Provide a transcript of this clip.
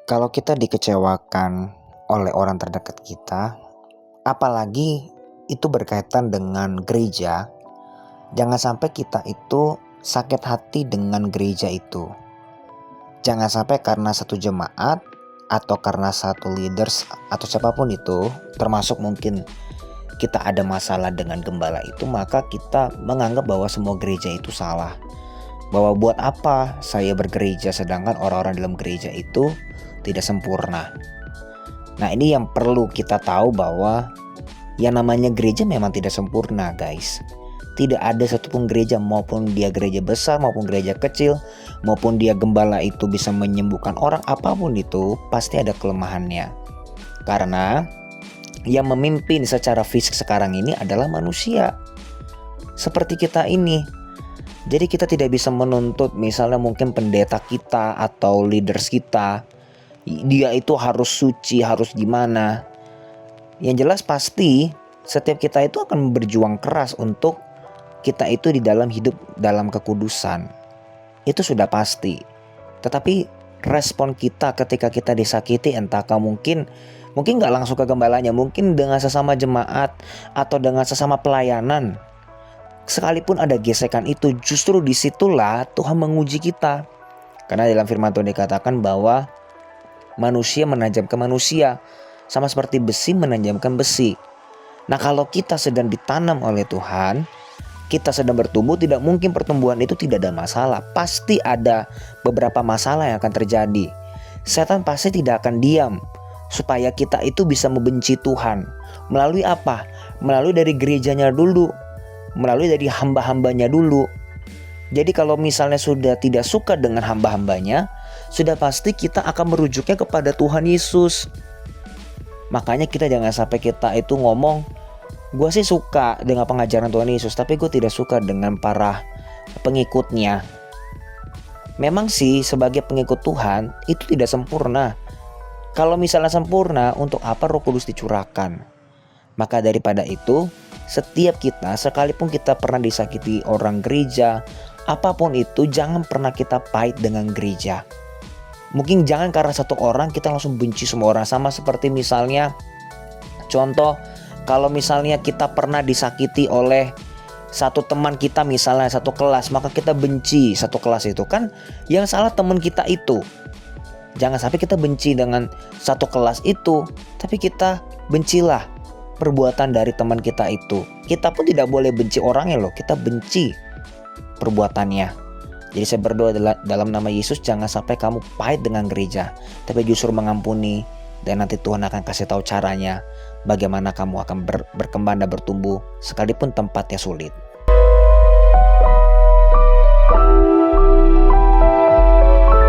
Kalau kita dikecewakan oleh orang terdekat kita, apalagi itu berkaitan dengan gereja, jangan sampai kita itu sakit hati dengan gereja itu. Jangan sampai karena satu jemaat atau karena satu leaders atau siapapun itu, termasuk mungkin kita ada masalah dengan gembala itu, maka kita menganggap bahwa semua gereja itu salah. Bahwa buat apa saya bergereja sedangkan orang-orang dalam gereja itu tidak sempurna. Nah, ini yang perlu kita tahu, bahwa yang namanya gereja memang tidak sempurna, guys. Tidak ada satupun gereja, maupun dia gereja besar maupun gereja kecil, maupun dia gembala itu bisa menyembuhkan orang, apapun itu pasti ada kelemahannya. Karena yang memimpin secara fisik sekarang ini adalah manusia seperti kita ini. Jadi kita tidak bisa menuntut misalnya mungkin pendeta kita atau leaders kita, dia itu harus suci, harus gimana. Yang jelas pasti setiap kita itu akan berjuang keras untuk kita itu di dalam hidup dalam kekudusan. Itu sudah pasti. Tetapi respon kita ketika kita disakiti, entahkah mungkin gak langsung ke gembalanya, mungkin dengan sesama jemaat atau dengan sesama pelayanan. Sekalipun ada gesekan itu, justru disitulah Tuhan menguji kita. Karena dalam firman Tuhan dikatakan bahwa manusia menajamkan manusia, sama seperti besi menajamkan besi. Nah, kalau kita sedang ditanam oleh Tuhan, kita sedang bertumbuh, tidak mungkin pertumbuhan itu tidak ada masalah. Pasti ada beberapa masalah yang akan terjadi. Setan pasti tidak akan diam supaya kita itu bisa membenci Tuhan. Melalui apa? Melalui dari gerejanya dulu, melalui dari hamba-hambanya dulu. Jadi kalau misalnya sudah tidak suka dengan hamba-hambanya, sudah pasti kita akan merujuknya kepada Tuhan Yesus. Makanya kita jangan sampai kita itu ngomong, gue sih suka dengan pengajaran Tuhan Yesus, tapi gue tidak suka dengan para pengikutnya. Memang sih sebagai pengikut Tuhan itu tidak sempurna. Kalau misalnya sempurna, untuk apa Roh Kudus dicurahkan? Maka daripada itu, setiap kita, sekalipun kita pernah disakiti orang gereja, apapun itu, jangan pernah kita pahit dengan gereja. Mungkin jangan karena satu orang kita langsung benci semua orang. Sama seperti misalnya, contoh, kalau misalnya kita pernah disakiti oleh satu teman kita, misalnya satu kelas, maka kita benci satu kelas itu. Kan yang salah teman kita itu. Jangan sampai kita benci dengan satu kelas itu, tapi kita bencilah perbuatan dari teman kita itu. Kita pun tidak boleh benci orangnya loh, kita benci perbuatannya. Jadi saya berdoa dalam nama Yesus, jangan sampai kamu pahit dengan gereja, tapi justru mengampuni. Dan nanti Tuhan akan kasih tahu caranya bagaimana kamu akan berkembang dan bertumbuh sekalipun tempatnya sulit.